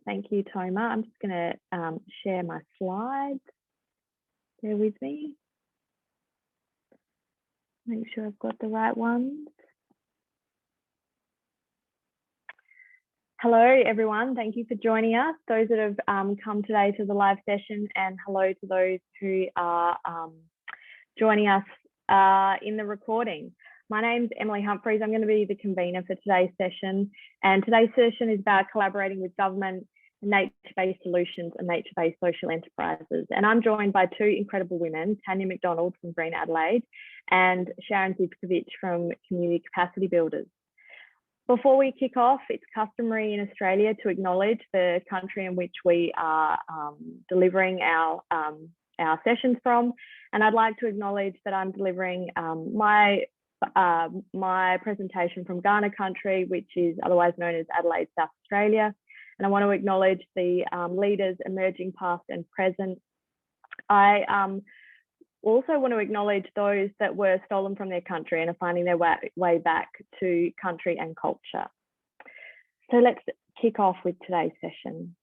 Thank you, Toma. I'm just going to share my slides. Bear with me. Make sure I've got the right ones. Hello, everyone. Thank you for joining us. Those that have come today to the live session, and hello to those who are joining us in the recording. My name's Emily Humphreys. I'm going to be the convener for today's session. And today's session is about collaborating with government, Nature-Based Solutions and Nature-Based Social Enterprises. And I'm joined by two incredible women, Tanya McDonald from Greening Adelaide and Sharon Zivkovic from Community Capacity Builders. Before we kick off, it's customary in Australia to acknowledge the country in which we are delivering our sessions from. And I'd like to acknowledge that I'm delivering my presentation from Ghana country, which is otherwise known as Adelaide, South Australia. And I want to acknowledge the leaders emerging past and present. I also want to acknowledge those that were stolen from their country and are finding their way back to country and culture. So let's kick off with today's session.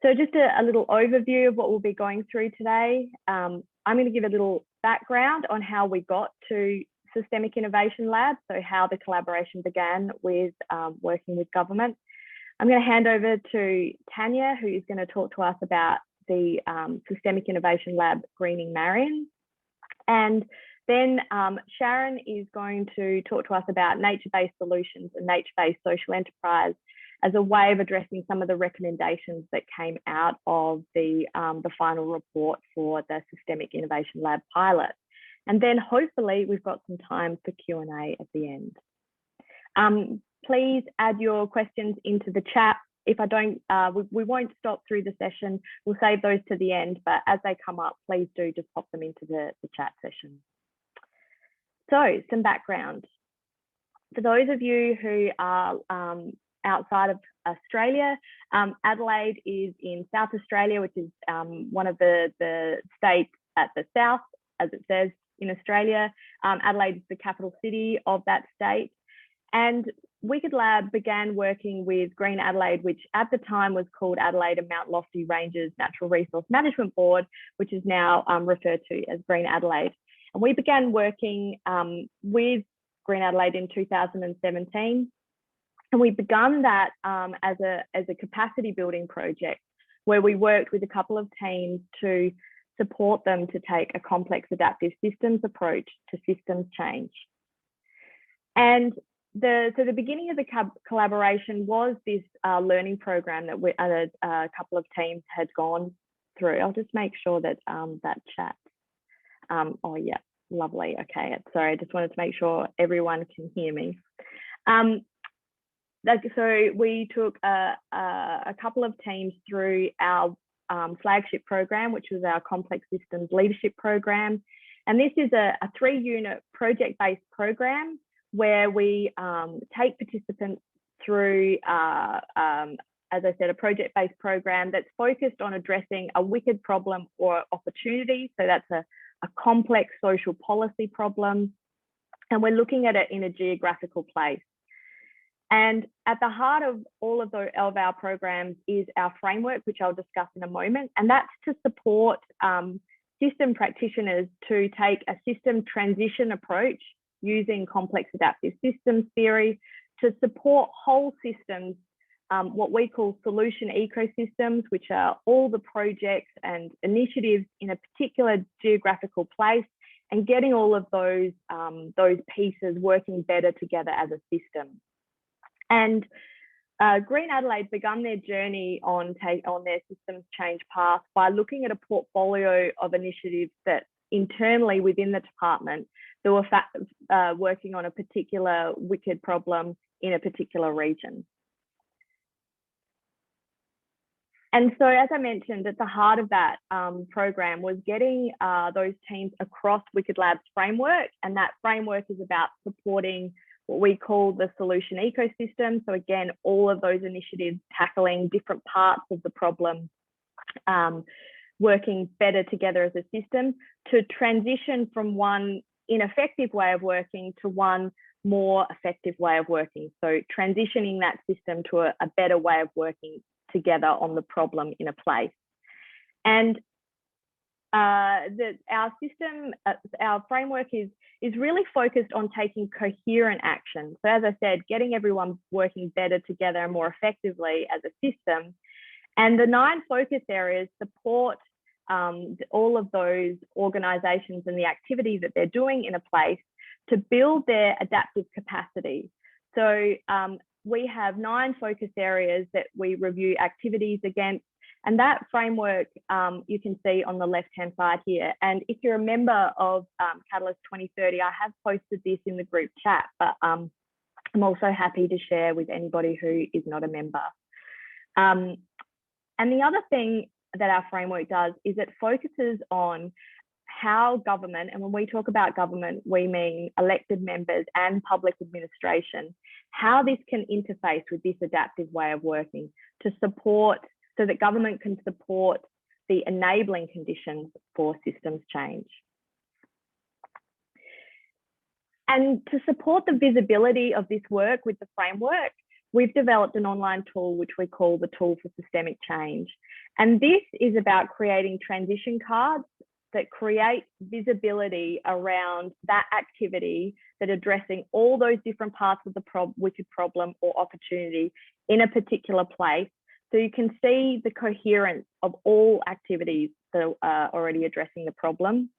So just a little overview of what we'll be going through today. I'm going to give a little background on how we got to Systemic Innovation Lab, so how the collaboration began with working with government. I'm going to hand over to Tanya, who is going to talk to us about the Systemic Innovation Lab Greening Marion. And then Sharon is going to talk to us about Nature-Based Solutions and Nature-Based Social Enterprise as a way of addressing some of the recommendations that came out of the final report for the Systemic Innovation Lab pilot. And then hopefully we've got some time for Q&A at the end. Please add your questions into the chat. If I don't, we won't stop through the session. We'll save those to the end, but as they come up, please do just pop them into the chat session. So some background. For those of you who are outside of Australia, Adelaide is in South Australia, which is one of the states at the south, as it says in Australia. Adelaide is the capital city of that state. And Wicked Lab began working with Green Adelaide, which at the time was called Adelaide and Mount Lofty Ranges Natural Resource Management Board, which is now referred to as Green Adelaide. And we began working with Green Adelaide in 2017. And we begun that as a capacity building project, where we worked with a couple of teams to support them to take a complex adaptive systems approach to systems change. And so the beginning of the collaboration was this learning program that a couple of teams had gone through. I'll just make sure that that chat. Oh yeah, lovely. Okay, sorry, I just wanted to make sure everyone can hear me. So we took a couple of teams through our flagship program, which was our Complex Systems Leadership Program. And this is a 3-unit project-based program where we take participants through, as I said, a project-based program that's focused on addressing a wicked problem or opportunity. So that's a complex social policy problem. And we're looking at it in a geographical place. And at the heart of all of our programs is our framework, which I'll discuss in a moment. And that's to support system practitioners to take a system transition approach using complex adaptive systems theory to support whole systems, what we call solution ecosystems, which are all the projects and initiatives in a particular geographical place, and getting all of those pieces working better together as a system. And Green Adelaide began their journey on their systems change path by looking at a portfolio of initiatives that internally within the department that were working on a particular wicked problem in a particular region. And so, as I mentioned, at the heart of that program was getting those teams across Wicked Lab's framework, and that framework is about supporting what we call the solution ecosystem. So again, all of those initiatives tackling different parts of the problem, working better together as a system to transition from one ineffective way of working to one more effective way of working. So transitioning that system to a better way of working together on the problem in a place. And our framework is really focused on taking coherent action. So as I said, getting everyone working better together and more effectively as a system. And the 9 focus areas support all of those organisations and the activities that they're doing in a place to build their adaptive capacity. So we have 9 focus areas that we review activities against, and that framework you can see on the left-hand side here. And if you're a member of Catalyst 2030, I have posted this in the group chat, but I'm also happy to share with anybody who is not a member. And the other thing that our framework does is it focuses on how government, and when we talk about government, we mean elected members and public administration, how this can interface with this adaptive way of working to support, so that government can support the enabling conditions for systems change. And to support the visibility of this work with the framework, we've developed an online tool which we call the Tool for Systemic Change. And this is about creating transition cards that create visibility around that activity, that addressing all those different parts of the wicked problem or opportunity in a particular place. So you can see the coherence of all activities that are already addressing the problem.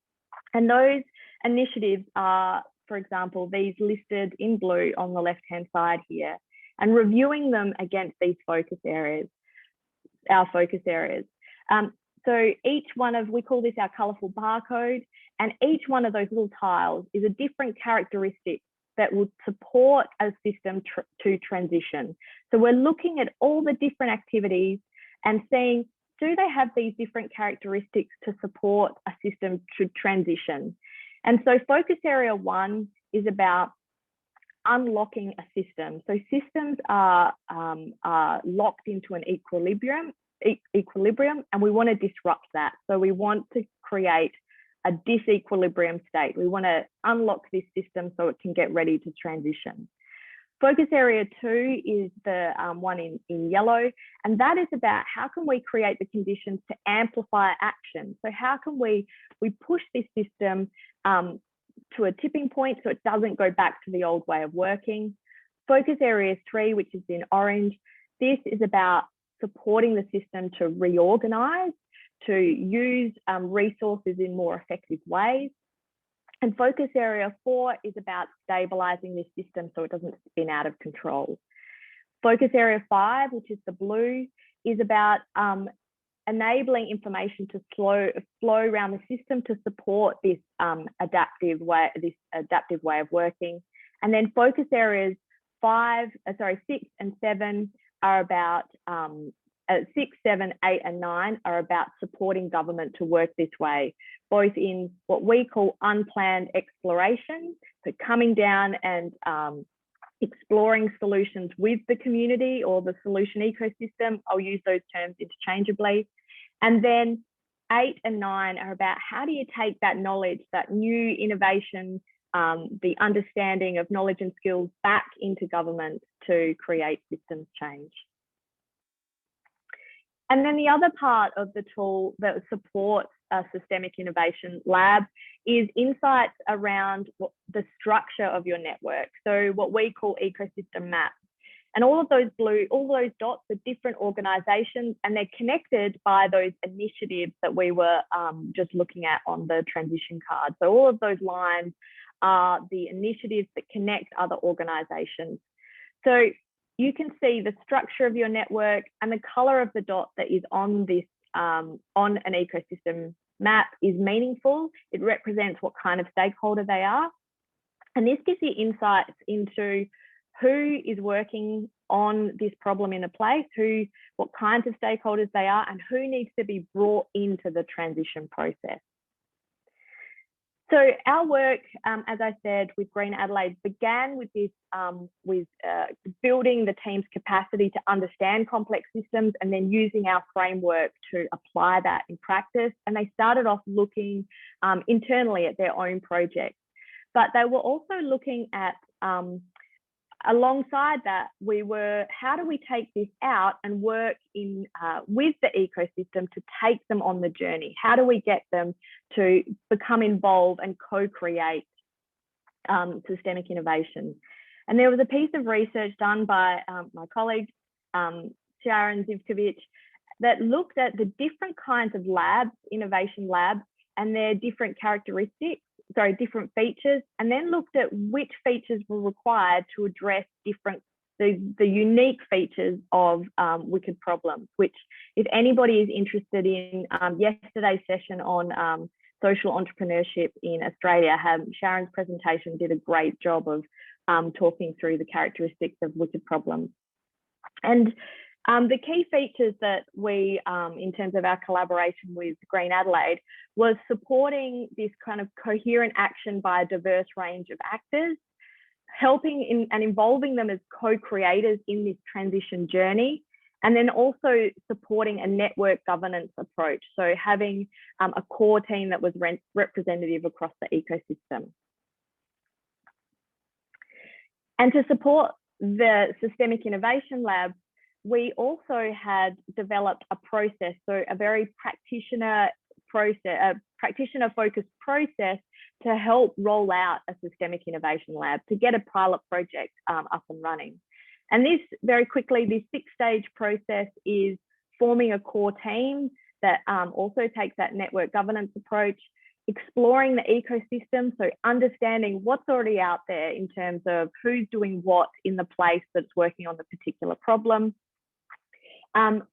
And those initiatives are, for example, these listed in blue on the left-hand side here, and reviewing them against these focus areas, our focus areas. So each one of, we call this our colourful barcode, and each one of those little tiles is a different characteristic that will support a system to transition. So we're looking at all the different activities and seeing, do they have these different characteristics to support a system to transition? And so focus area 1 is about unlocking a system. So systems are locked into an equilibrium, and we want to disrupt that. So we want to create a disequilibrium state. We want to unlock this system so it can get ready to transition. Focus area 2 is the one in yellow, and that is about how can we create the conditions to amplify action. So how can we push this system to a tipping point so it doesn't go back to the old way of working. Focus area 3, which is in orange, this is about supporting the system to reorganize, to use resources in more effective ways. And focus area 4 is about stabilizing this system so it doesn't spin out of control. Focus area 5, which is the blue, is about enabling information to flow around the system to support this adaptive way of working. And then focus areas 6 and 7 are about 6, 7, 8, and 9 are about supporting government to work this way, both in what we call unplanned exploration, so coming down and exploring solutions with the community or the solution ecosystem. I'll use those terms interchangeably. And then 8 and 9 are about how do you take that knowledge, that new innovation, the understanding of knowledge and skills back into government to create systems change. And then the other part of the tool that supports a systemic innovation lab is insights around the structure of your network. So what we call ecosystem maps. And all of those dots are different organizations, and they're connected by those initiatives that we were just looking at on the transition card. So all of those lines are the initiatives that connect other organizations. So you can see the structure of your network, and the color of the dot that is on this on an ecosystem map is meaningful. It represents what kind of stakeholder they are. And this gives you insights into who is working on this problem in a place, what kinds of stakeholders they are, and who needs to be brought into the transition process. So our work, as I said, with Green Adelaide began with this, building the team's capacity to understand complex systems and then using our framework to apply that in practice. And they started off looking internally at their own projects, but they were also looking at alongside that, we were, how do we take this out and work in with the ecosystem to take them on the journey? How do we get them to become involved and co-create systemic innovation? And there was a piece of research done by my colleague, Sharon Zivkovic, that looked at the different kinds of labs, innovation labs, and their different characteristics, different features, and then looked at which features were required to address the unique features of wicked problems, which if anybody is interested in yesterday's session on social entrepreneurship in Australia, Sharon's presentation did a great job of talking through the characteristics of wicked problems. And the key features that we, in terms of our collaboration with Green Adelaide, was supporting this kind of coherent action by a diverse range of actors, helping in and involving them as co-creators in this transition journey, and then also supporting a network governance approach. So having a core team that was representative across the ecosystem. And to support the Systemic Innovation Lab, we also had developed a process, so a very practitioner-focused process to help roll out a Systemic Innovation Lab, to get a pilot project up and running. And this, very quickly, this 6-stage process is forming a core team that also takes that network governance approach, exploring the ecosystem, so understanding what's already out there in terms of who's doing what in the place that's working on the particular problem.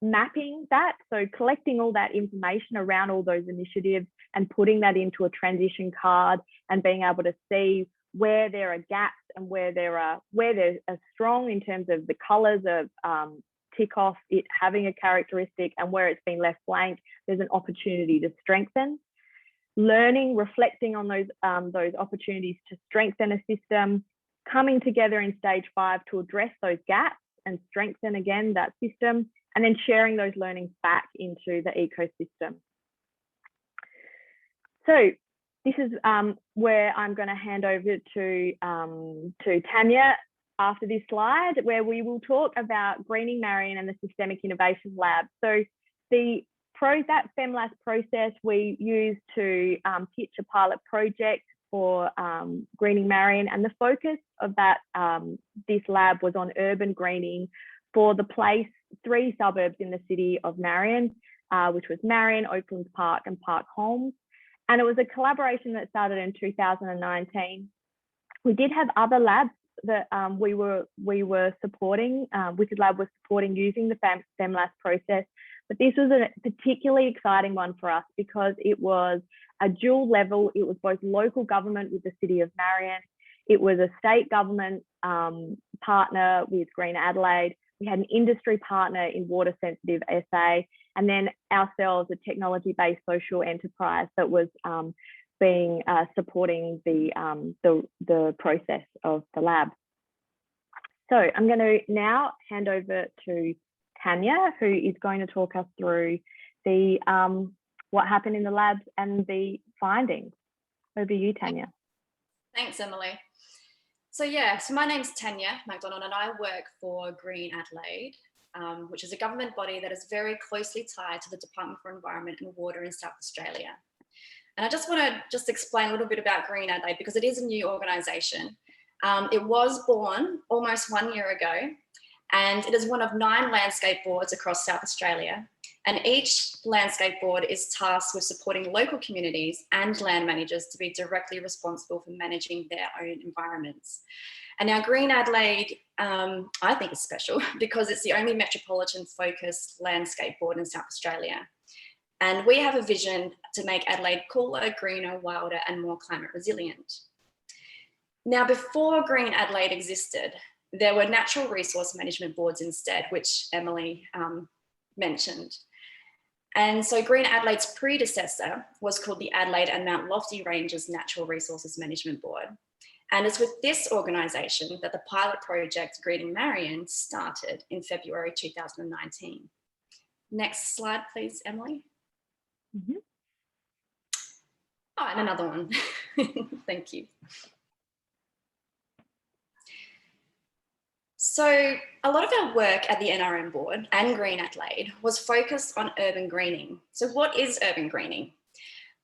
Mapping that, so collecting all that information around all those initiatives and putting that into a transition card and being able to see where there are gaps and where they're strong in terms of the colours of tick off it having a characteristic, and where it's been left blank, there's an opportunity to strengthen. Learning, reflecting on those opportunities to strengthen a system, coming together in stage 5 to address those gaps and strengthen again that system, and then sharing those learnings back into the ecosystem. So this is where I'm going to hand over to Tania after this slide, where we will talk about Greening Marion and the Systemic Innovation Lab. So that FemLab process we used to pitch a pilot project for Greening Marion, and the focus of that this lab was on urban greening for the place 3 suburbs in the city of Marin, which was Marin, Oakland Park, and Park Holmes. And it was a collaboration that started in 2019. We did have other labs that we were supporting. Wicked Lab was supporting using the FemLab process, but this was a particularly exciting one for us because it was a dual level. It was both local government with the city of Marion. It was a state government partner with Green Adelaide. We had an industry partner in water sensitive SA, and then ourselves, a technology-based social enterprise that was supporting the process of the lab. So I'm going to now hand over to Tania, who is going to talk us through the what happened in the labs and the findings. Over to you, Tania. Thanks, Emily. So my name's Tanya McDonald, and I work for Green Adelaide, which is a government body that is very closely tied to the Department for Environment and Water in South Australia. And I just want to explain a little bit about Green Adelaide because it is a new organisation. It was born almost 1 year ago, and it is one of 9 landscape boards across South Australia. And each landscape board is tasked with supporting local communities and land managers to be directly responsible for managing their own environments. And now Green Adelaide, I think is special because it's the only metropolitan-focused landscape board in South Australia. And we have a vision to make Adelaide cooler, greener, wilder, and more climate resilient. Now, before Green Adelaide existed, there were natural resource management boards instead, which Emily mentioned. And so Green Adelaide's predecessor was called the Adelaide and Mount Lofty Ranges Natural Resources Management Board. And it's with this organisation that the pilot project Greening Marion started in February 2019. Next slide, please, Emily. Mm-hmm. Oh, and another one. Thank you. So a lot of our work at the NRM board and Green Adelaide was focused on urban greening. So what is urban greening?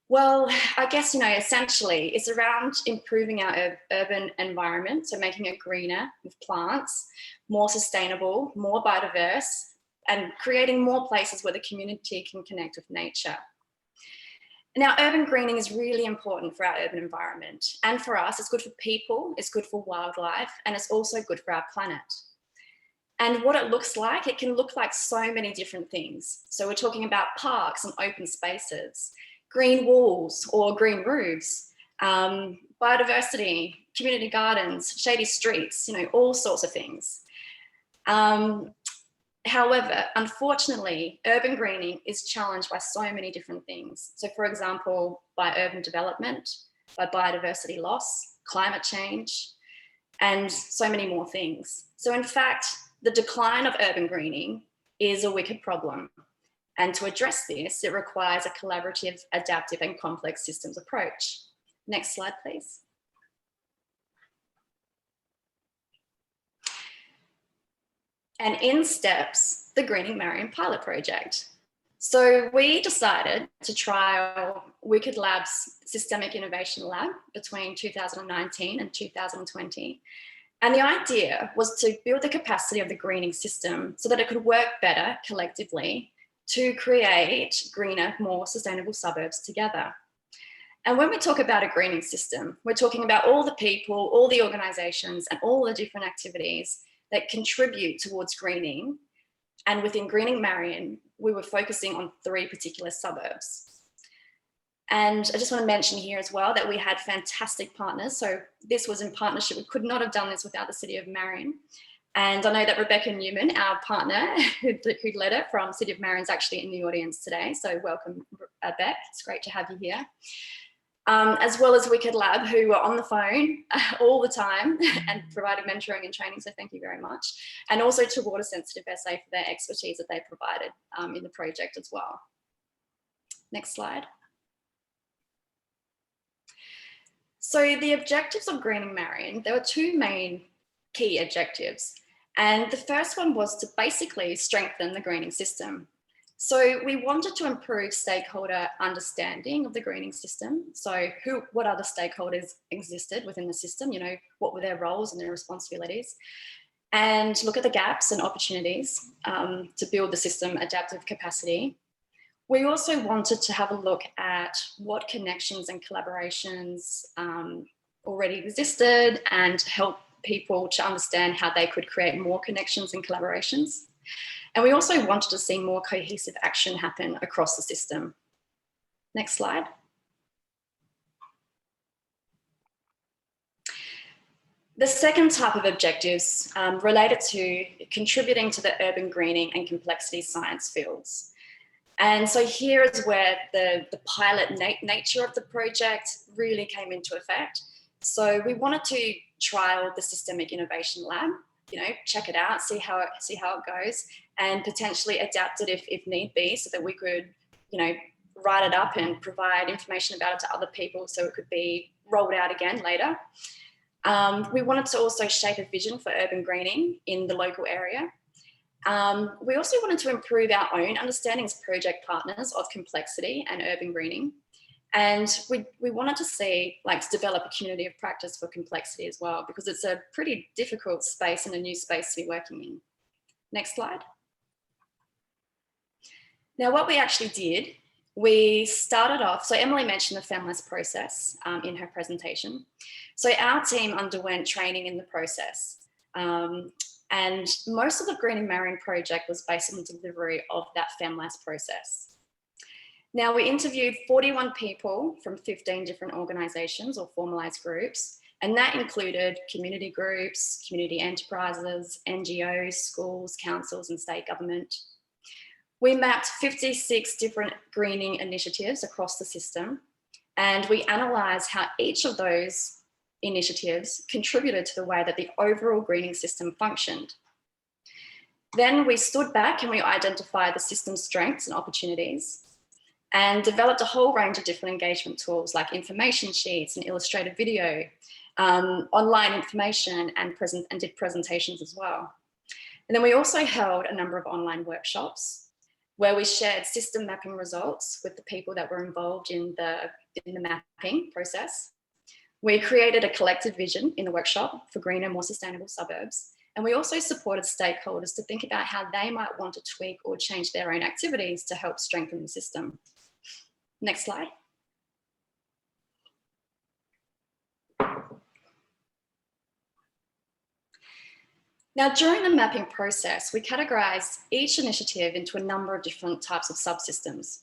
Well, I guess, essentially it's around improving our urban environment, so making it greener with plants, more sustainable, more biodiverse, and creating more places where the community can connect with nature. Now, urban greening is really important for our urban environment. And for us, it's good for people, it's good for wildlife, and it's also good for our planet. And what it looks like, it can look like so many different things. So we're talking about parks and open spaces, green walls or green roofs, biodiversity, community gardens, shady streets, all sorts of things. However, unfortunately, urban greening is challenged by so many different things. So for example, by urban development, by biodiversity loss, climate change, and so many more things. So in fact, the decline of urban greening is a wicked problem. And to address this, it requires a collaborative, adaptive, and complex systems approach. Next slide, please. And in steps the Greening Marion pilot project. So we decided to trial Wicked Lab's Systemic Innovation Lab between 2019 and 2020. And the idea was to build the capacity of the greening system so that it could work better collectively to create greener, more sustainable suburbs together. And when we talk about a greening system, we're talking about all the people, all the organisations, and all the different activities that contribute towards greening. And within Greening Marion, we were focusing on 3 particular suburbs. And I just want to mention here as well that we had fantastic partners. So this was in partnership. We could not have done this without the City of Marin. And I know that Rebecca Newman, our partner who led it from City of Marin, is actually in the audience today. So welcome, Beck. It's great to have you here. As well as Wicked Lab, who were on the phone all the time and provided mentoring and training, so thank you very much. And also to Water Sensitive SA for their expertise that they provided in the project as well. Next slide. So the objectives of Greening Marion, there were 2 main key objectives. And the first one was to basically strengthen the greening system. So we wanted to improve stakeholder understanding of the greening system. So what other stakeholders existed within the system, what were their roles and their responsibilities, and look at the gaps and opportunities to build the system adaptive capacity. We also wanted to have a look at what connections and collaborations already existed and help people to understand how they could create more connections and collaborations. And we also wanted to see more cohesive action happen across the system. Next slide. The second type of objectives related to contributing to the urban greening and complexity science fields. And so here is where the pilot nature of the project really came into effect. So we wanted to trial the Systemic Innovation Lab, check it out, see how it goes, and potentially adapt it if need be, so that we could, write it up and provide information about it to other people so it could be rolled out again later. We wanted to also shape a vision for urban greening in the local area. We also wanted to improve our own understanding as project partners of complexity and urban greening. And we wanted to see, to develop a community of practice for complexity as well, because it's a pretty difficult space and a new space to be working in. Next slide. Now, what we actually did, we started off, so Emily mentioned the Feminist Process in her presentation. So our team underwent training in the process. And most of the Greening Marion project was based on the delivery of that Feminist Process. Now, we interviewed 41 people from 15 different organisations or formalised groups, and that included community groups, community enterprises, NGOs, schools, councils and state government. We mapped 56 different greening initiatives across the system, and we analysed how each of those initiatives contributed to the way that the overall greening system functioned. Then we stood back and we identified the system's strengths and opportunities, and developed a whole range of different engagement tools like information sheets and illustrated video, online information and did presentations as well. And then we also held a number of online workshops where we shared system mapping results with the people that were involved in the mapping process. We created a collective vision in the workshop for greener, more sustainable suburbs. And we also supported stakeholders to think about how they might want to tweak or change their own activities to help strengthen the system. Next slide. Now, during the mapping process, we categorized each initiative into a number of different types of subsystems.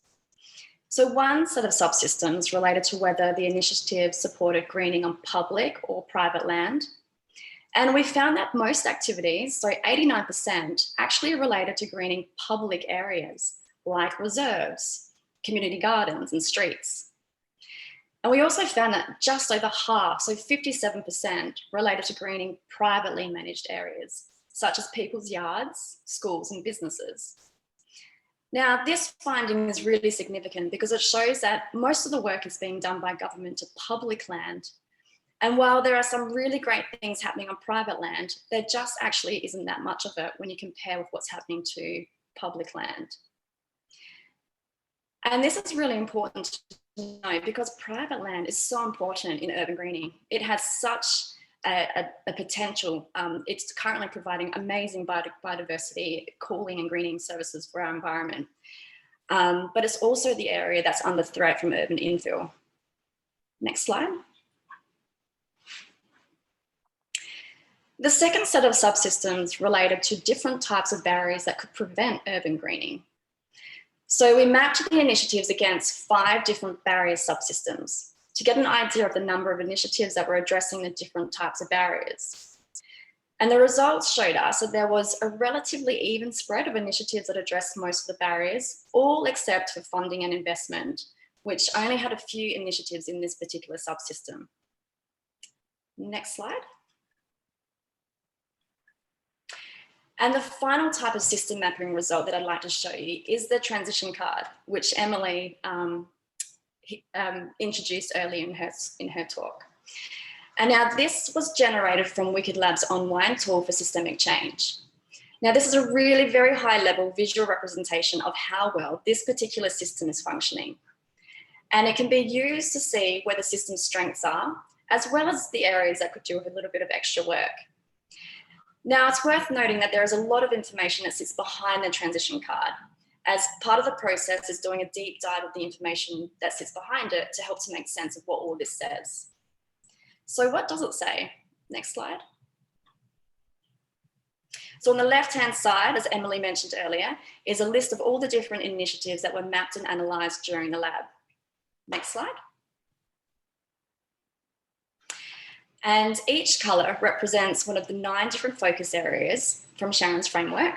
So one set of subsystems related to whether the initiative supported greening on public or private land. And we found that most activities, so 89%, actually related to greening public areas like reserves, community gardens and streets. And we also found that just over half, so 57%, related to greening privately managed areas, such as people's yards, schools and businesses. Now, this finding is really significant because it shows that most of the work is being done by government to public land. And while there are some really great things happening on private land, there just actually isn't that much of it when you compare with what's happening to public land. And this is really important to know because private land is so important in urban greening. It has such a potential. It's currently providing amazing biodiversity, cooling and greening services for our environment. But it's also the area that's under threat from urban infill. Next slide. The second set of subsystems related to different types of barriers that could prevent urban greening. So we mapped the initiatives against 5 different barrier subsystems to get an idea of the number of initiatives that were addressing the different types of barriers. And the results showed us that there was a relatively even spread of initiatives that addressed most of the barriers, all except for funding and investment, which only had a few initiatives in this particular subsystem. Next slide. And the final type of system mapping result that I'd like to show you is the transition card, which Emily introduced earlier in her talk. And now this was generated from Wicked Lab's online tool for systemic change. Now this is a really very high level visual representation of how well this particular system is functioning. And it can be used to see where the system's strengths are, as well as the areas that could do with a little bit of extra work. Now, it's worth noting that there is a lot of information that sits behind the transition card, as part of the process is doing a deep dive of the information that sits behind it to help to make sense of what all this says. So what does it say? Next slide. So on the left-hand side, as Emily mentioned earlier, is a list of all the different initiatives that were mapped and analysed during the lab. Next slide. And each colour represents one of the 9 different focus areas from Sharon's framework.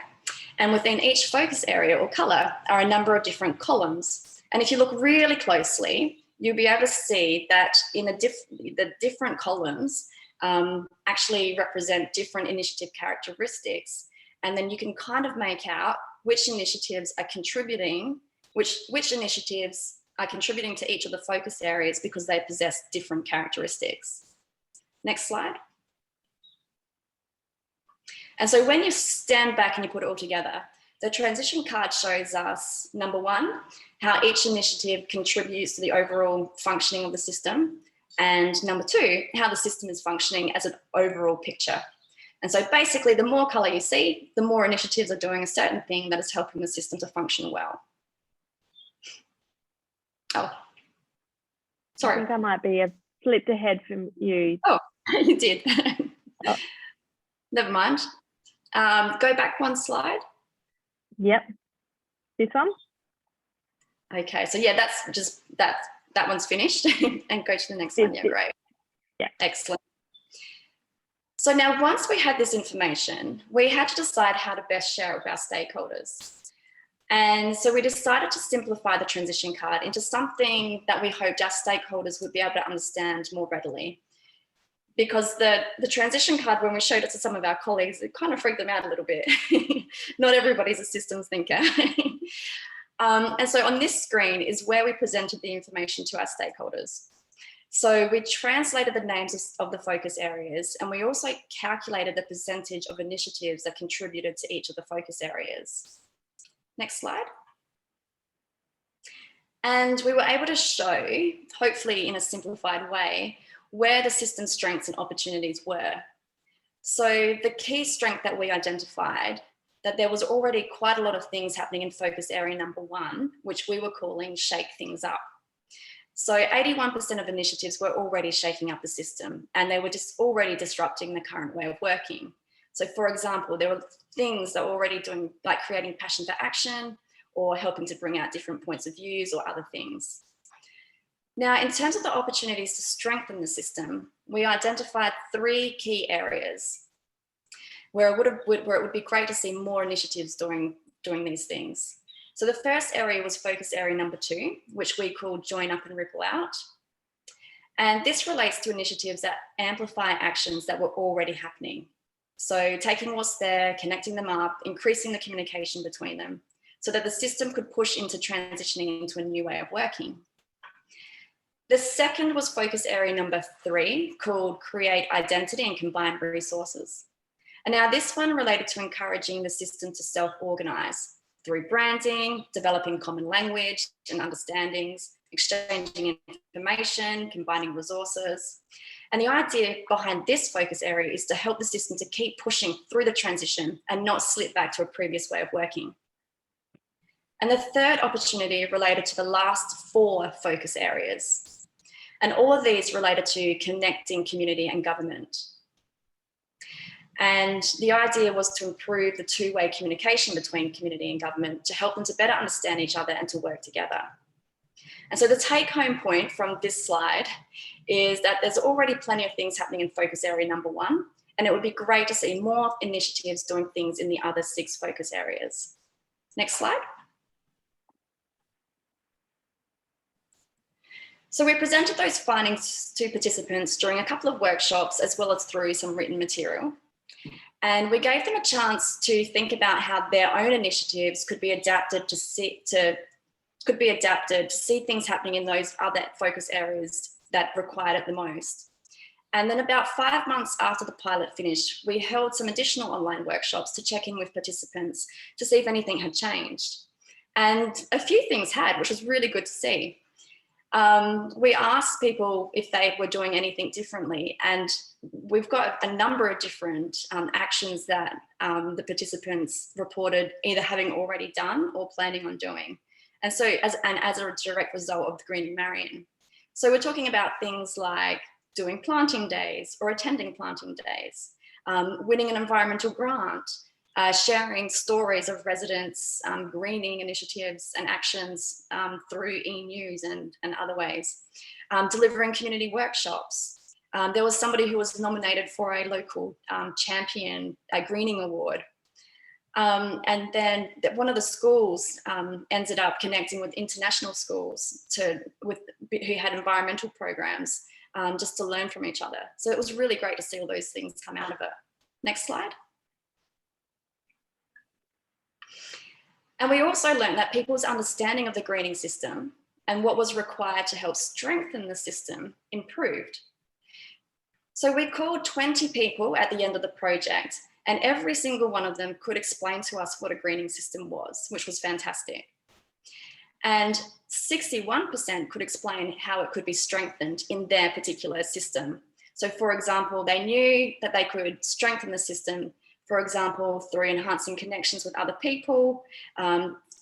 And within each focus area or colour are a number of different columns. And if you look really closely, you'll be able to see that in the different columns actually represent different initiative characteristics. And then you can kind of make out which initiatives are contributing, which initiatives are contributing to each of the focus areas because they possess different characteristics. Next slide. And so when you stand back and you put it all together, the transition card shows us, number 1, how each initiative contributes to the overall functioning of the system. And number 2, how the system is functioning as an overall picture. And so basically the more colour you see, the more initiatives are doing a certain thing that is helping the system to function well. Oh, sorry. I think I might be flipped ahead from you. Oh, you did. Oh. Never mind. Go back one slide. Yep. This one? Okay, so yeah, that's just that one's finished. And go to the next one. Yeah, great. Yeah. Excellent. So now once we had this information, we had to decide how to best share it with our stakeholders. And so we decided to simplify the transition card into something that we hoped our stakeholders would be able to understand more readily. Because the transition card, when we showed it to some of our colleagues, it kind of freaked them out a little bit. Not everybody's a systems thinker. And so on this screen is where we presented the information to our stakeholders. So we translated the names of the focus areas, and we also calculated the percentage of initiatives that contributed to each of the focus areas. Next slide. And we were able to show, hopefully in a simplified way, where the system's strengths and opportunities were. So the key strength that we identified, that there was already quite a lot of things happening in focus area number 1, which we were calling shake things up. So 81% of initiatives were already shaking up the system, and they were just already disrupting the current way of working. So for example, there were things that were already doing, like creating passion for action or helping to bring out different points of views or other things. Now, in terms of the opportunities to strengthen the system, we identified 3 key areas where it would be great to see more initiatives doing these things. So the first area was focus area number 2, which we called Join Up and Ripple Out. And this relates to initiatives that amplify actions that were already happening. So taking what's there, connecting them up, increasing the communication between them so that the system could push into transitioning into a new way of working. The second was focus area number 3, called Create Identity and Combine Resources. And now this one related to encouraging the system to self-organise through branding, developing common language and understandings, exchanging information, combining resources. And the idea behind this focus area is to help the system to keep pushing through the transition and not slip back to a previous way of working. And the third opportunity related to the last 4 focus areas. And all of these related to connecting community and government. And the idea was to improve the 2-way communication between community and government to help them to better understand each other and to work together. And so the take-home point from this slide is that there's already plenty of things happening in focus area number 1, and it would be great to see more initiatives doing things in the other 6 focus areas. Next slide. So we presented those findings to participants during a couple of workshops as well as through some written material. And we gave them a chance to think about how their own initiatives could be adapted to see things happening in those other focus areas that required it the most. And then about 5 months after the pilot finished, we held some additional online workshops to check in with participants to see if anything had changed. And a few things had, which was really good to see. We asked people if they were doing anything differently, and we've got a number of different actions that the participants reported either having already done or planning on doing. And so as a direct result of the Greening Marion. So we're talking about things like doing planting days or attending planting days, winning an environmental grant, sharing stories of residents' greening initiatives and actions through e-news and other ways, delivering community workshops. There was somebody who was nominated for a local champion, a greening award. And then one of the schools ended up connecting with international schools who had environmental programs just to learn from each other. So it was really great to see all those things come out of it. Next slide. And we also learned that people's understanding of the greening system and what was required to help strengthen the system improved. So we called 20 people at the end of the project, and every single one of them could explain to us what a greening system was, which was fantastic. And 61% could explain how it could be strengthened in their particular system. So for example, they knew that they could strengthen the system, for example, through enhancing connections with other people,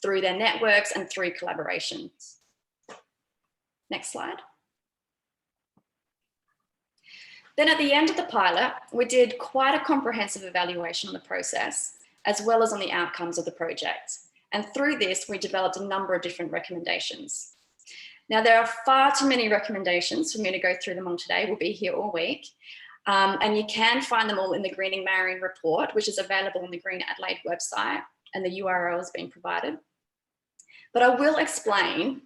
through their networks and through collaborations. Next slide. Then at the end of the pilot, we did quite a comprehensive evaluation on the process, as well as on the outcomes of the project. And through this, we developed a number of different recommendations. Now, there are far too many recommendations for me to go through them all today. We'll be here all week. And you can find them all in the Greening Marion report, which is available on the Green Adelaide website, and the URL has been provided. But I will explain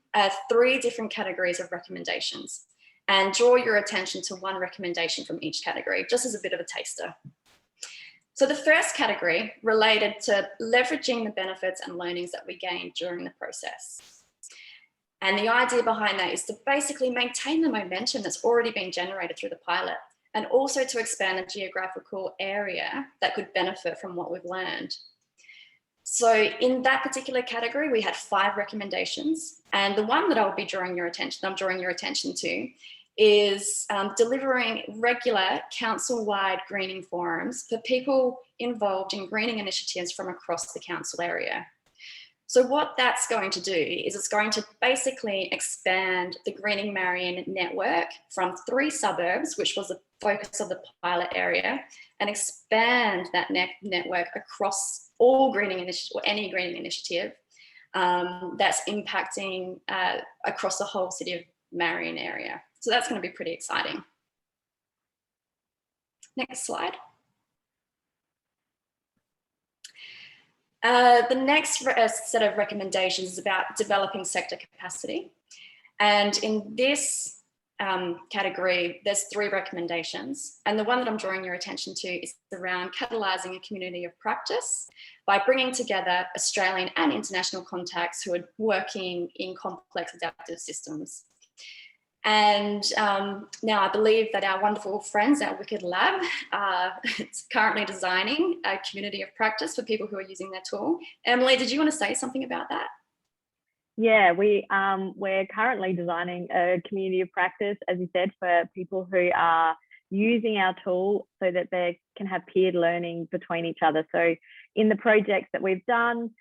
3 different categories of recommendations and draw your attention to one recommendation from each category, just as a bit of a taster. So the first category related to leveraging the benefits and learnings that we gained during the process. And the idea behind that is to basically maintain the momentum that's already been generated through the pilot, and also to expand the geographical area that could benefit from what we've learned. So in that particular category, we had 5 recommendations. And the one that I'm drawing your attention to is delivering regular council-wide greening forums for people involved in greening initiatives from across the council area. So what that's going to do is it's going to basically expand the Greening Marion network from 3 suburbs, which was the focus of the pilot area, and expand that network across all greening initiatives, or any greening initiative that's impacting across the whole city of Marin area. So that's going to be pretty exciting. Next slide. The next set of recommendations is about developing sector capacity. And in this category, there's 3 recommendations. And the one that I'm drawing your attention to is around catalysing a community of practice by bringing together Australian and international contacts who are working in complex adaptive systems. And now I believe that our wonderful friends at Wicked Lab are currently designing a community of practice for people who are using their tool. Emily, did you want to say something about that? Yeah, we're currently designing a community of practice, as you said, for people who are using our tool so that they can have peer learning between each other. So in the projects that we've done,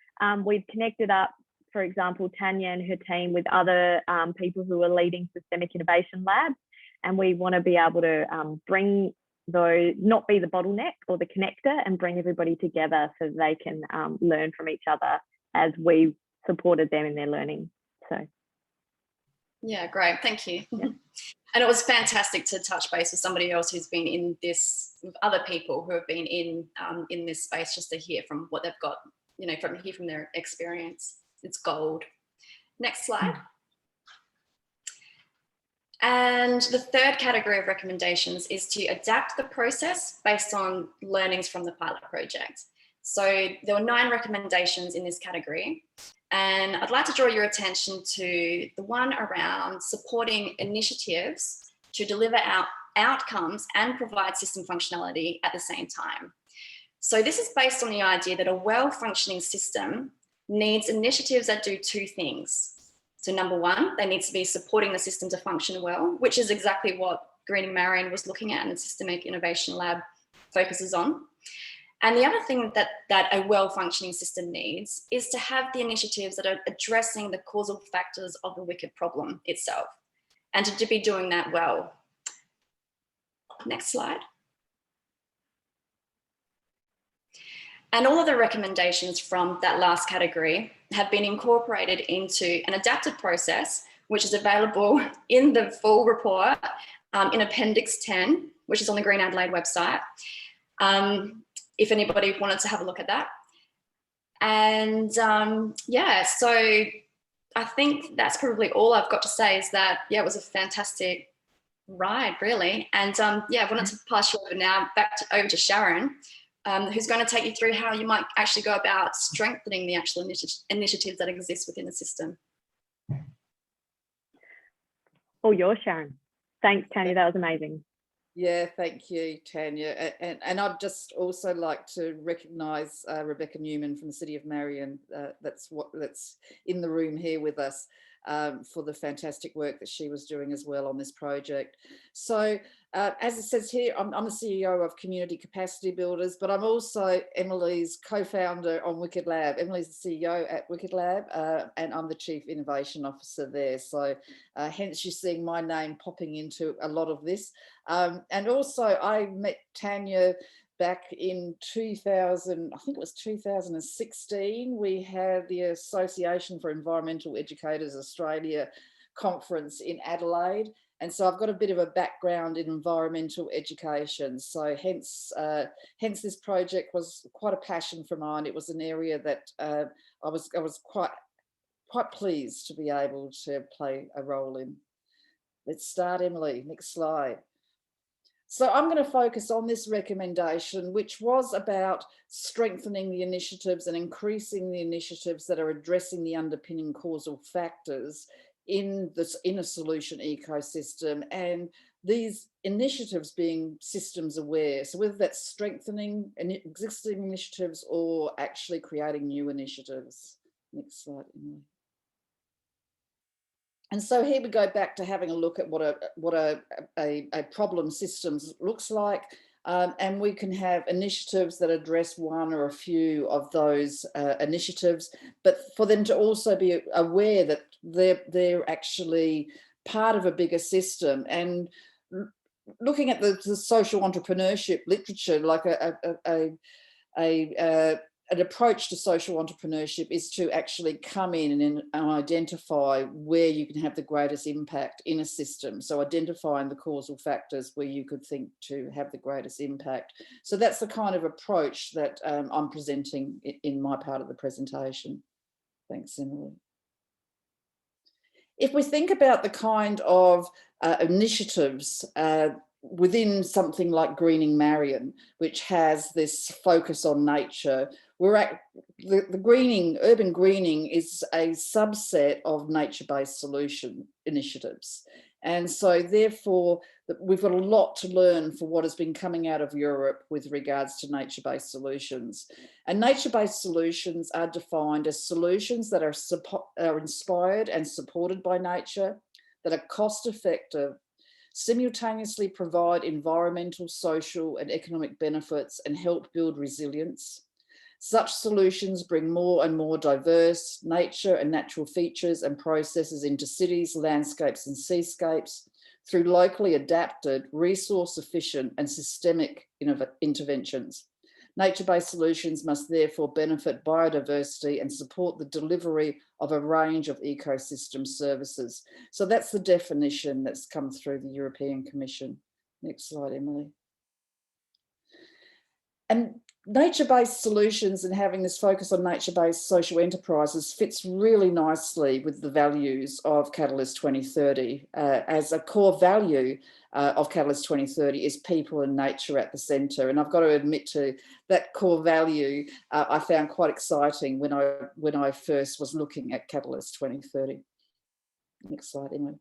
we've connected up, for example, Tanya and her team with other people who are leading systemic innovation labs. And we want to be able to bring those, not be the bottleneck or the connector, and bring everybody together so they can learn from each other as we supported them in their learning. So yeah, great, thank you. Yeah. And it was fantastic to touch base with somebody else who's been in this, with other people who have been in this space, just to hear from what they've got, you know, from their experience. It's gold. Next slide. And the third category of recommendations is to adapt the process based on learnings from the pilot project. So there were 9 recommendations in this category. And I'd like to draw your attention to the one around supporting initiatives to deliver outcomes and provide system functionality at the same time. So this is based on the idea that a well-functioning system needs initiatives that do 2 things. So number 1, they need to be supporting the system to function well, which is exactly what Greening Marion was looking at and the Systemic Innovation Lab focuses on. And the other thing that a well-functioning system needs is to have the initiatives that are addressing the causal factors of the wicked problem itself, and to be doing that well. Next slide. And all of the recommendations from that last category have been incorporated into an adapted process, which is available in the full report in Appendix 10, which is on the Green Adelaide website, if anybody wanted to have a look at that. And yeah, so I think that's probably all I've got to say, is that, yeah, it was a fantastic ride, really. And yeah, I wanted to pass you over now over to Sharon, who's going to take you through how you might actually go about strengthening the actual initiatives that exist within the system. Oh, you're Sharon. Thanks, Tanya, that was amazing. Yeah, thank you, Tanya. And I'd just also like to recognise Rebecca Newman from the City of Marion, that's in the room here with us, for the fantastic work that she was doing as well on this project. So as it says here, I'm the CEO of Community Capacity Builders, but I'm also Emily's co-founder on Wicked Lab. Emily's the CEO at Wicked Lab, and I'm the Chief Innovation Officer there. So hence you're seeing my name popping into a lot of this. And also I met Tanya back in 2000, I think it was 2016, we had the Association for Environmental Educators Australia conference in Adelaide. And so I've got a bit of a background in environmental education. So hence this project was quite a passion for mine. It was an area that I was quite pleased to be able to play a role in. Let's start, Emily. Next slide. So I'm going to focus on this recommendation, which was about strengthening the initiatives and increasing the initiatives that are addressing the underpinning causal factors in a solution ecosystem, and these initiatives being systems aware. So whether that's strengthening existing initiatives or actually creating new initiatives. Next slide, Emily. And so here we go back to having a look at what a problem systems looks like. And we can have initiatives that address one or a few of those initiatives, but for them to also be aware that they're actually part of a bigger system. And looking at the social entrepreneurship literature, like an approach to social entrepreneurship is to actually come in and identify where you can have the greatest impact in a system. So identifying the causal factors where you could think to have the greatest impact. So that's the kind of approach that I'm presenting in my part of the presentation. Thanks, Emily. If we think about the kind of initiatives within something like Greening Marion, which has this focus on nature, urban greening is a subset of nature-based solution initiatives. And so therefore, we've got a lot to learn for what has been coming out of Europe with regards to nature-based solutions. And nature-based solutions are defined as solutions that are inspired and supported by nature, that are cost-effective, simultaneously provide environmental, social, and economic benefits and help build resilience. Such solutions bring more and more diverse nature and natural features and processes into cities, landscapes, and seascapes through locally adapted, resource-efficient, and systemic interventions. Nature-based solutions must therefore benefit biodiversity and support the delivery of a range of ecosystem services. So that's the definition that's come through the European Commission. Next slide, Emily. And nature-based solutions and having this focus on nature-based social enterprises fits really nicely with the values of Catalyst 2030. As a core value of Catalyst 2030 is people and nature at the centre. And I've got to admit to that core value I found quite exciting when I first was looking at Catalyst 2030. Next slide, Emily.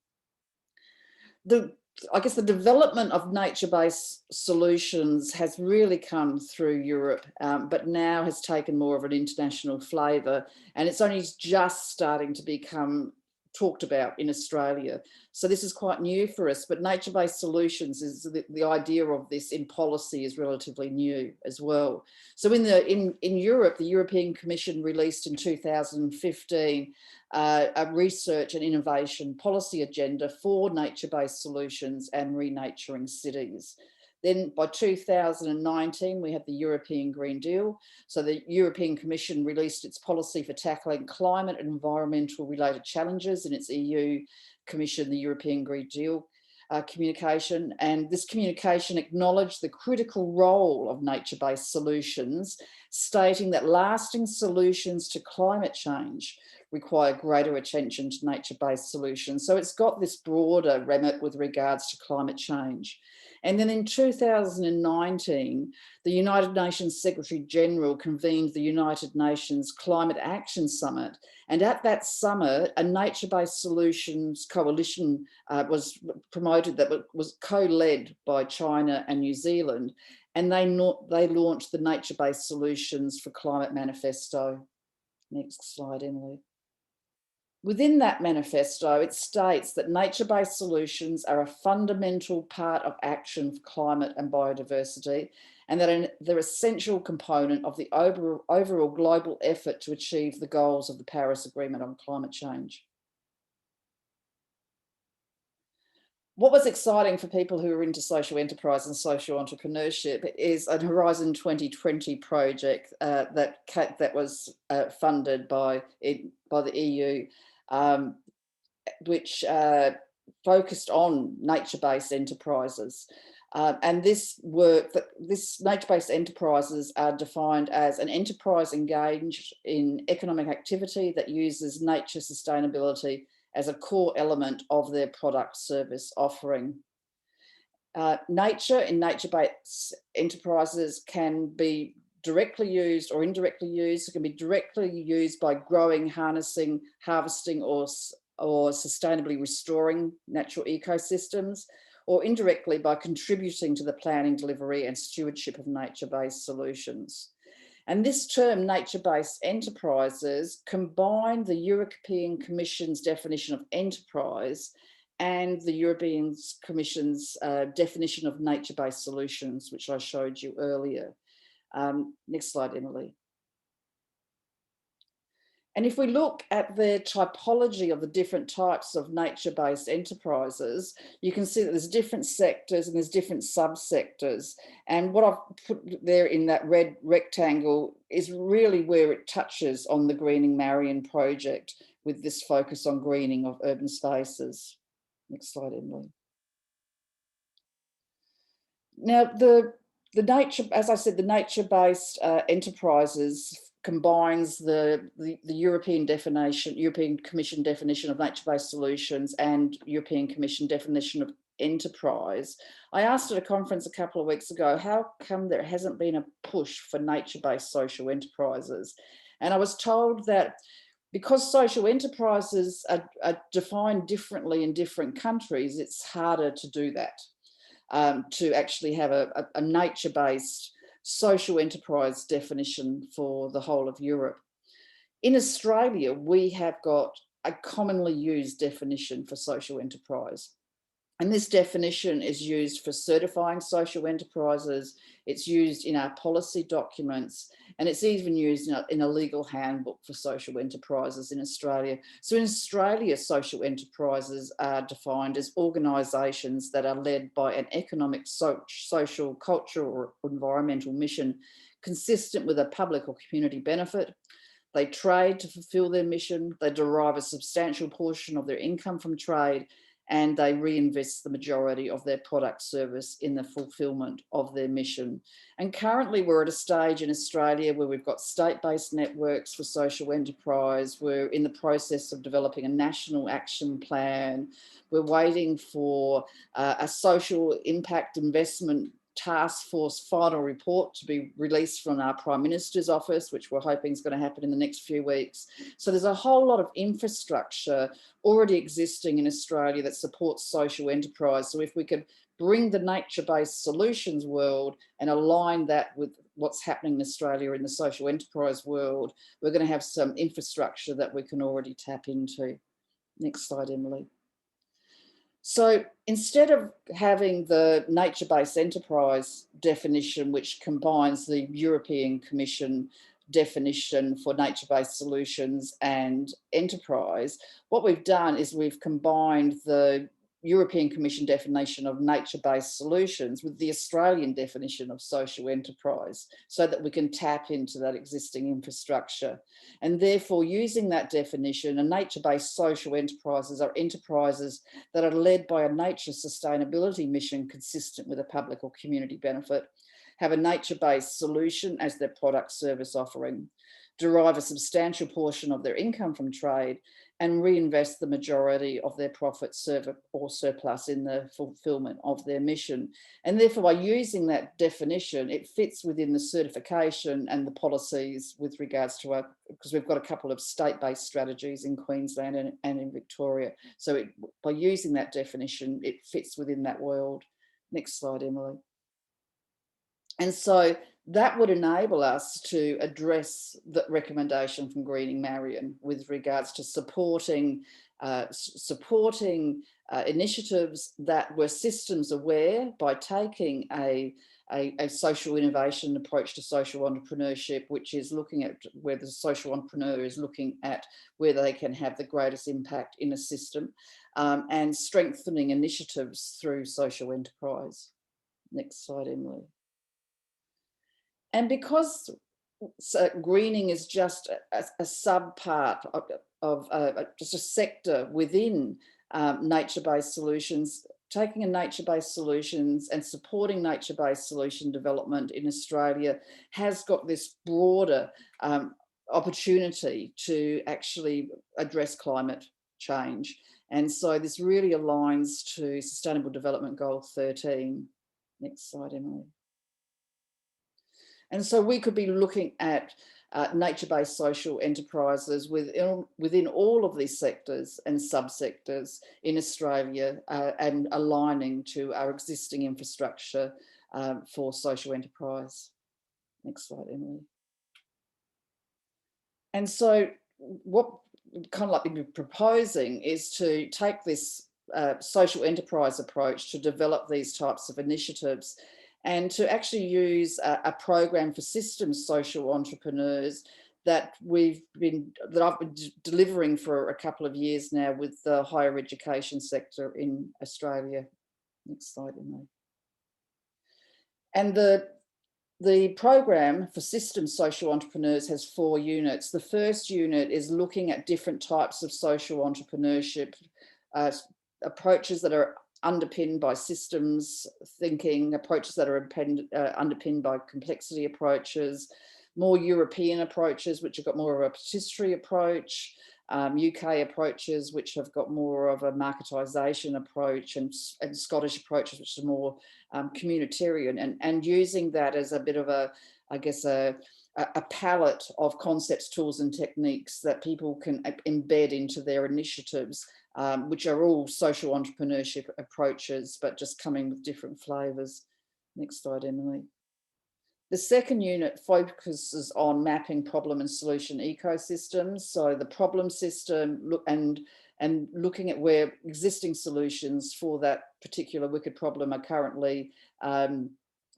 I guess the development of nature-based solutions has really come through Europe, but now has taken more of an international flavour, and it's only just starting to become talked about in Australia. So this is quite new for us, but nature-based solutions is the idea of this in policy is relatively new as well. So in Europe, the European Commission released in 2015 a research and innovation policy agenda for nature-based solutions and renaturing cities. Then by 2019, we had the European Green Deal. So the European Commission released its policy for tackling climate and environmental related challenges in its EU Commission, the European Green Deal communication. And this communication acknowledged the critical role of nature-based solutions, stating that lasting solutions to climate change require greater attention to nature-based solutions. So it's got this broader remit with regards to climate change. And then in 2019, the United Nations Secretary General convened the United Nations Climate Action Summit. And at that summit, a nature-based solutions coalition was promoted that was co-led by China and New Zealand. And they launched the Nature-Based Solutions for Climate Manifesto. Next slide, Emily. Within that manifesto, it states that nature-based solutions are a fundamental part of action for climate and biodiversity, and that they're an essential component of the overall global effort to achieve the goals of the Paris Agreement on climate change. What was exciting for people who are into social enterprise and social entrepreneurship is a Horizon 2020 project that was funded by the EU, which focused on nature-based enterprises. And this nature-based enterprises are defined as an enterprise engaged in economic activity that uses nature sustainability as a core element of their product service offering. Nature in nature-based enterprises can be directly used or indirectly used. It can be directly used by growing, harnessing, harvesting, or or sustainably restoring natural ecosystems, or indirectly by contributing to the planning, delivery and stewardship of nature-based solutions. And this term, nature-based enterprises, combined the European Commission's definition of enterprise and the European Commission's definition of nature-based solutions, which I showed you earlier. Next slide, Emily. And if we look at the typology of the different types of nature-based enterprises, you can see that there's different sectors and there's different subsectors. And what I've put there in that red rectangle is really where it touches on the Greening Marion project with this focus on greening of urban spaces. Next slide, Emily. Now, the nature, as I said, the nature-based enterprises combines the European Commission definition of nature-based solutions and European Commission definition of enterprise. I asked at a conference a couple of weeks ago, how come there hasn't been a push for nature-based social enterprises? And I was told that because social enterprises are defined differently in different countries, it's harder to do that, to actually have a nature-based social enterprise definition for the whole of Europe. In Australia, we have got a commonly used definition for social enterprise. And this definition is used for certifying social enterprises, it's used in our policy documents, and it's even used in a legal handbook for social enterprises in Australia. So in Australia, social enterprises are defined as organisations that are led by an economic, social, cultural or environmental mission consistent with a public or community benefit. They trade to fulfil their mission, they derive a substantial portion of their income from trade, and they reinvest the majority of their product service in the fulfilment of their mission. And currently we're at a stage in Australia where we've got state-based networks for social enterprise. We're in the process of developing a national action plan. We're waiting for a social impact investment task force final report to be released from our Prime Minister's office, which we're hoping is going to happen in the next few weeks. So there's a whole lot of infrastructure already existing in Australia that supports social enterprise. So if we could bring the nature-based solutions world and align that with what's happening in Australia in the social enterprise world, we're going to have some infrastructure that we can already tap into. Next slide, Emily. So instead of having the nature-based enterprise definition, which combines the European Commission definition for nature-based solutions and enterprise, what we've done is we've combined the European Commission definition of nature-based solutions with the Australian definition of social enterprise so that we can tap into that existing infrastructure. And therefore, using that definition, a nature-based social enterprises are enterprises that are led by a nature sustainability mission consistent with a public or community benefit, have a nature-based solution as their product service offering, derive a substantial portion of their income from trade, and reinvest the majority of their profit or surplus in the fulfilment of their mission. And therefore, by using that definition, it fits within the certification and the policies with regards to because we've got a couple of state-based strategies in Queensland and in Victoria. So by using that definition, it fits within that world. Next slide, Emily. And so that would enable us to address the recommendation from Greening Marion with regards to supporting initiatives that were systems aware by taking a social innovation approach to social entrepreneurship, which is looking at where the social entrepreneur is looking at where they can have the greatest impact in a system, and strengthening initiatives through social enterprise. Next slide, Emily. And because greening is just a sub-part of just a sector within nature-based solutions, taking a nature-based solutions and supporting nature-based solution development in Australia has got this broader opportunity to actually address climate change. And so this really aligns to Sustainable Development Goal 13. Next slide, Emily. And so we could be looking at nature-based social enterprises within all of these sectors and subsectors in Australia, and aligning to our existing infrastructure for social enterprise. Next slide, Emily. And so what kind of like we're proposing is to take this social enterprise approach to develop these types of initiatives, and to actually use a program for systems social entrepreneurs that I've been delivering for a couple of years now with the higher education sector in Australia. Next slide, Emily. And the program for systems social entrepreneurs has 4 units. The first unit is looking at different types of social entrepreneurship approaches that are underpinned by systems thinking, approaches that are underpinned by complexity approaches, more European approaches, which have got more of a participatory approach, UK approaches, which have got more of a marketisation approach, and Scottish approaches, which are more communitarian, and using that as a bit of a, I guess, a palette of concepts, tools and techniques that people can embed into their initiatives, which are all social entrepreneurship approaches, but just coming with different flavours. Next slide, Emily. The second unit focuses on mapping problem and solution ecosystems. So the problem system and looking at where existing solutions for that particular wicked problem are currently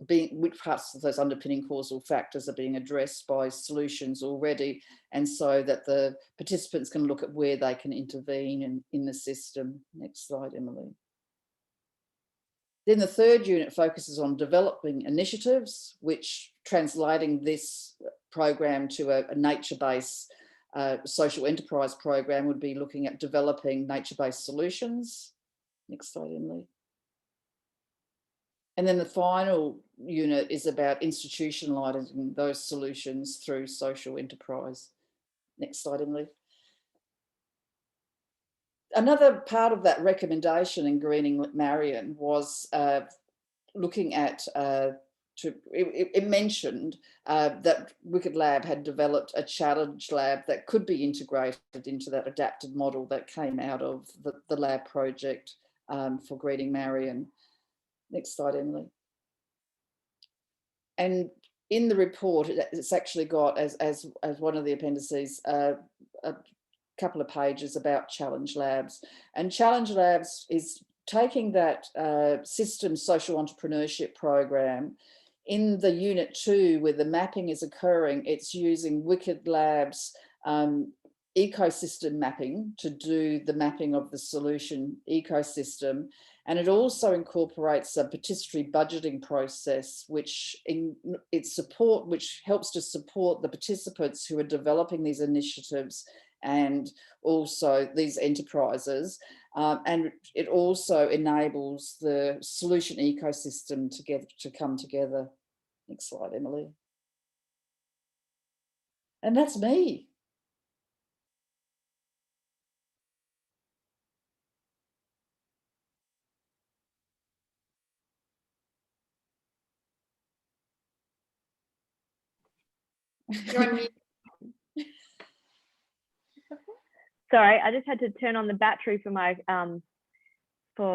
which parts of those underpinning causal factors are being addressed by solutions already, and so that the participants can look at where they can intervene in the system. Next slide, Emily. Then the third unit focuses on developing initiatives, which, translating this program to a nature-based social enterprise program, would be looking at developing nature-based solutions. Next slide, Emily. And then the final unit is about institutionalising those solutions through social enterprise. Next slide, Emily. Another part of that recommendation in Greening Marion was looking at, it mentioned that Wicked Lab had developed a challenge lab that could be integrated into that adapted model that came out of the lab project for Greening Marion. Next slide, Emily. And in the report, it's actually got, as one of the appendices, a couple of pages about challenge labs. And challenge labs is taking that systems social entrepreneurship program. In the unit 2, where the mapping is occurring, it's using Wicked Labs ecosystem mapping to do the mapping of the solution ecosystem. And it also incorporates a participatory budgeting process, which helps to support the participants who are developing these initiatives and also these enterprises. And it also enables the solution ecosystem to come together. Next slide, Emily. And that's me. You're on mute. Sorry, I just had to turn on the battery for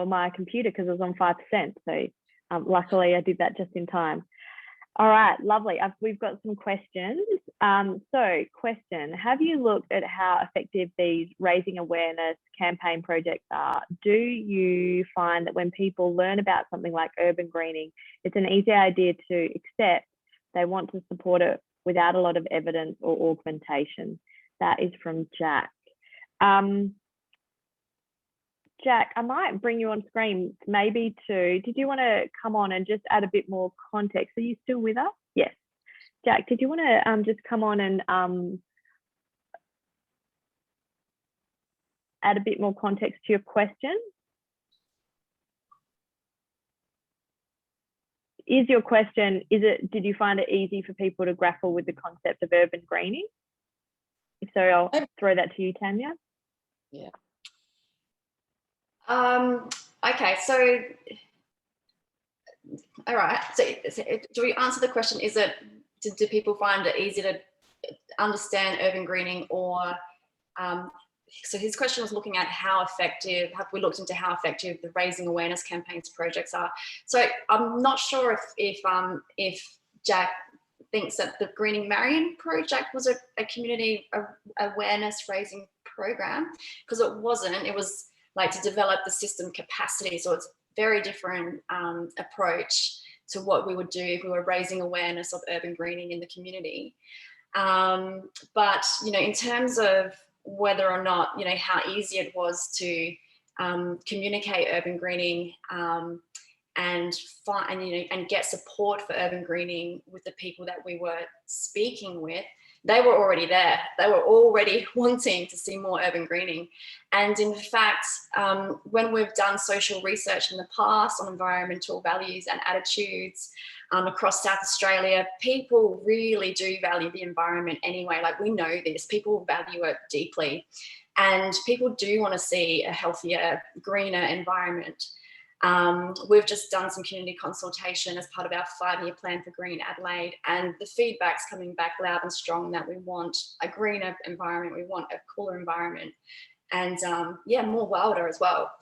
my computer because it was on 5%. So luckily I did that just in time. All right, lovely. We've got some questions. So question, have you looked at how effective these raising awareness campaign projects are? Do you find that when people learn about something like urban greening, it's an easy idea to accept, they want to support it without a lot of evidence or augmentation? That is from Jack. Jack, I might bring you on screen maybe did you want to come on and just add a bit more context? Are you still with us? Yes. Jack, did you want to just come on and add a bit more context to your question? Is your question, did you find it easy for people to grapple with the concept of urban greening? If so, I'll throw that to you, Tanya. Yeah. Okay, so all right. So do we answer the question? Do people find it easy to understand urban greening, or so his question was looking at how effective, have we looked into how effective the raising awareness campaigns projects are. So I'm not sure if Jack thinks that the Greening Marion Project was a community awareness raising program, because it wasn't. It was like to develop the system capacity. So it's very different approach to what we would do if we were raising awareness of urban greening in the community. But, you know, in terms of whether or not, you know, how easy it was to communicate urban greening and get support for urban greening with the people that we were speaking with, they were already there. They were already wanting to see more urban greening. And in fact, when we've done social research in the past on environmental values and attitudes across South Australia, people really do value the environment anyway. Like, we know this, people value it deeply. And people do want to see a healthier, greener environment. We've just done some community consultation as part of our 5-year plan for Green Adelaide, and the feedback's coming back loud and strong that we want a greener environment, we want a cooler environment, and more wilder as well.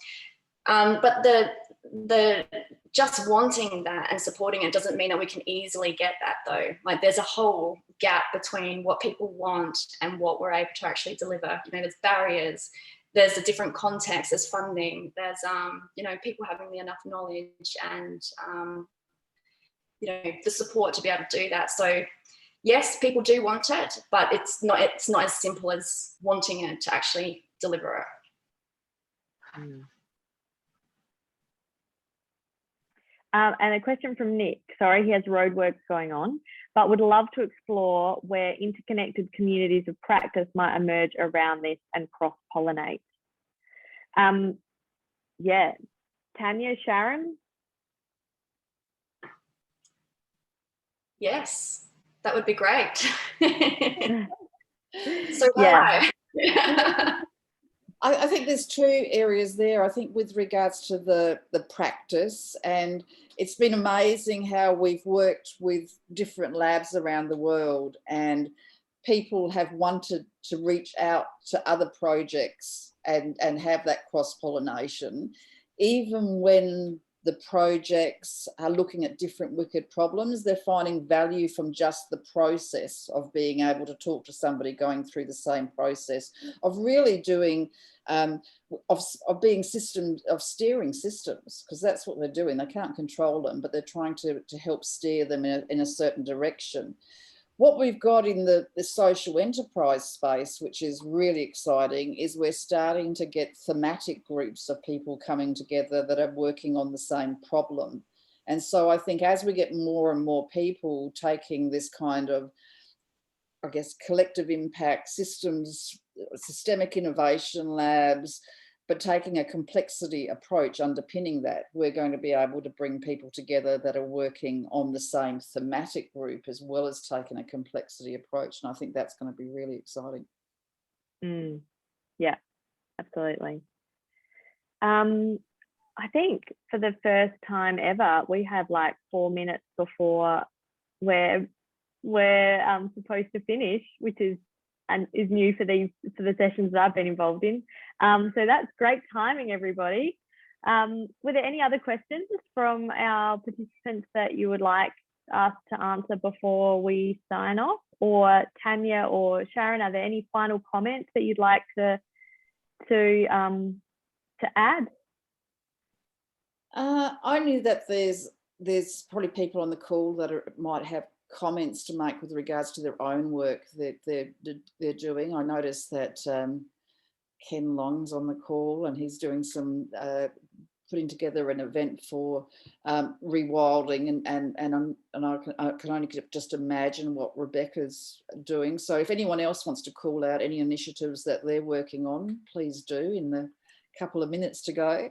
But the just wanting that and supporting it doesn't mean that we can easily get that, though. Like, there's a whole gap between what people want and what we're able to actually deliver. You know, there's barriers. There's a different context, there's funding, there's, you know, people having enough knowledge and, you know, the support to be able to do that. So yes, people do want it, but it's not as simple as wanting it to actually deliver it. And a question from Nick. Sorry, he has roadworks going on, but would love to explore where interconnected communities of practice might emerge around this and cross-pollinate. Yeah, Tanya, Sharon? Yes, that would be great. So yeah. I think there's two areas there. I think with regards to the practice, and it's been amazing how we've worked with different labs around the world, and people have wanted to reach out to other projects and have that cross-pollination, even when the projects are looking at different wicked problems. They're finding value from just the process of being able to talk to somebody going through the same process, of really doing, of being systems, of steering systems, because that's what they're doing. They can't control them, but they're trying to help steer them in a certain direction. What we've got in the social enterprise space, which is really exciting, is we're starting to get thematic groups of people coming together that are working on the same problem. And so I think as we get more and more people taking this kind of, I guess, collective impact systems, systemic innovation labs, but taking a complexity approach underpinning that, we're going to be able to bring people together that are working on the same thematic group, as well as taking a complexity approach. And I think that's going to be really exciting. Yeah, absolutely. I think for the first time ever, we have like 4 minutes before we're supposed to finish, which is new for the sessions that I've been involved in. So that's great timing, everybody. Were there any other questions from our participants that you would like us to answer before we sign off? Or Tanya or Sharon, are there any final comments that you'd like to add? I knew that there's probably people on the call that might have comments to make with regards to their own work that they're doing. I noticed that Ken Long's on the call, and he's doing some putting together an event for rewilding, and I can only just imagine what Rebecca's doing. So if anyone else wants to call out any initiatives that they're working on, please do in the couple of minutes to go.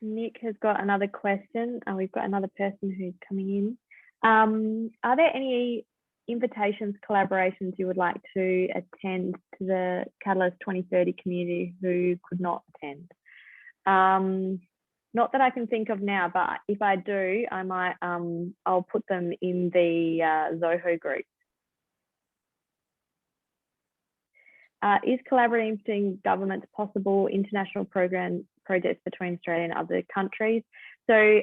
Nick has got another question. We've got another person who's coming in. Are there any invitations, collaborations you would like to attend to the Catalyst 2030 community who could not attend? Not that I can think of now, but if I do, I might, I'll put them in the Zoho group is collaborating between governments possible, international projects between Australia and other countries? So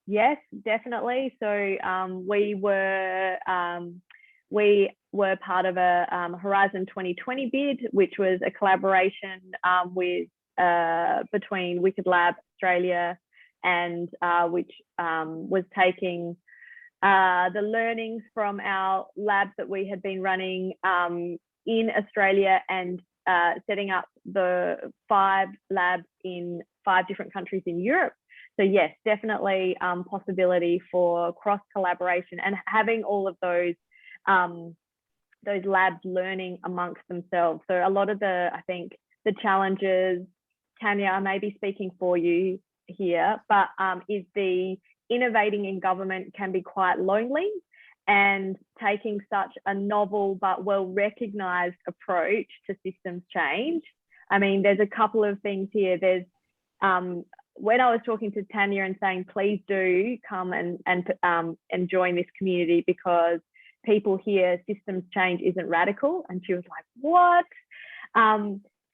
yes, definitely. So we were part of a Horizon 2020 bid, which was a collaboration between Wicked Lab Australia and which was taking the learnings from our labs that we had been running in Australia and setting up the 5 labs in 5 different countries in Europe. So yes, definitely possibility for cross collaboration and having all of those labs learning amongst themselves. So a lot of I think the challenges, Tanya, I may be speaking for you here, but is the innovating in government can be quite lonely, and taking such a novel but well-recognised approach to systems change. I mean, there's a couple of things here. There's when I was talking to Tanya and saying, please do come and join this community because people here, systems change isn't radical. And she was like, what?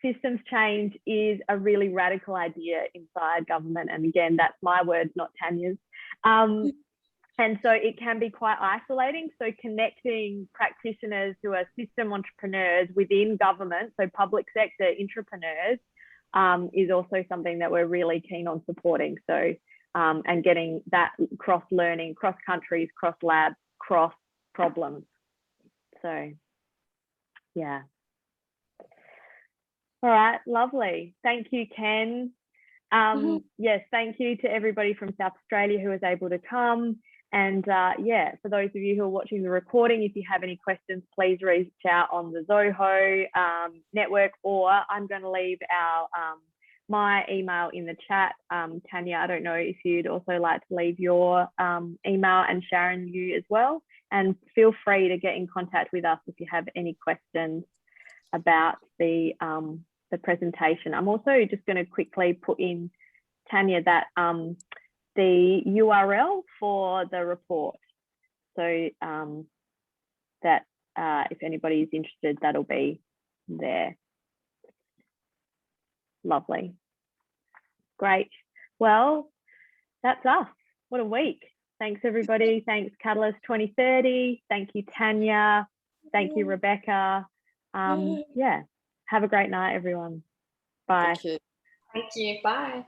Systems change is a really radical idea inside government. And again, that's my words, not Tanya's. And so it can be quite isolating. So connecting practitioners who are system entrepreneurs within government, so public sector entrepreneurs, is also something that we're really keen on supporting. So, and getting that cross-learning, cross countries, cross labs, cross problems. So, yeah. All right, lovely. Thank you, Ken. Yes, thank you to everybody from South Australia who was able to come. And yeah, for those of you who are watching the recording, if you have any questions, please reach out on the Zoho network, or I'm going to leave my email in the chat. Tanya, I don't know if you'd also like to leave your email, and Sharon, you as well. And feel free to get in contact with us if you have any questions about the presentation. I'm also just going to quickly put in, Tanya, that the URL for the report, so that if anybody is interested, that'll be there. Lovely. Great. Well, that's us. What a week. Thanks, everybody. Thanks, Catalyst 2030. Thank you, Tanya. Thank you, Rebecca. Yeah, have a great night, everyone. Bye. Thank you. Thank you. Bye.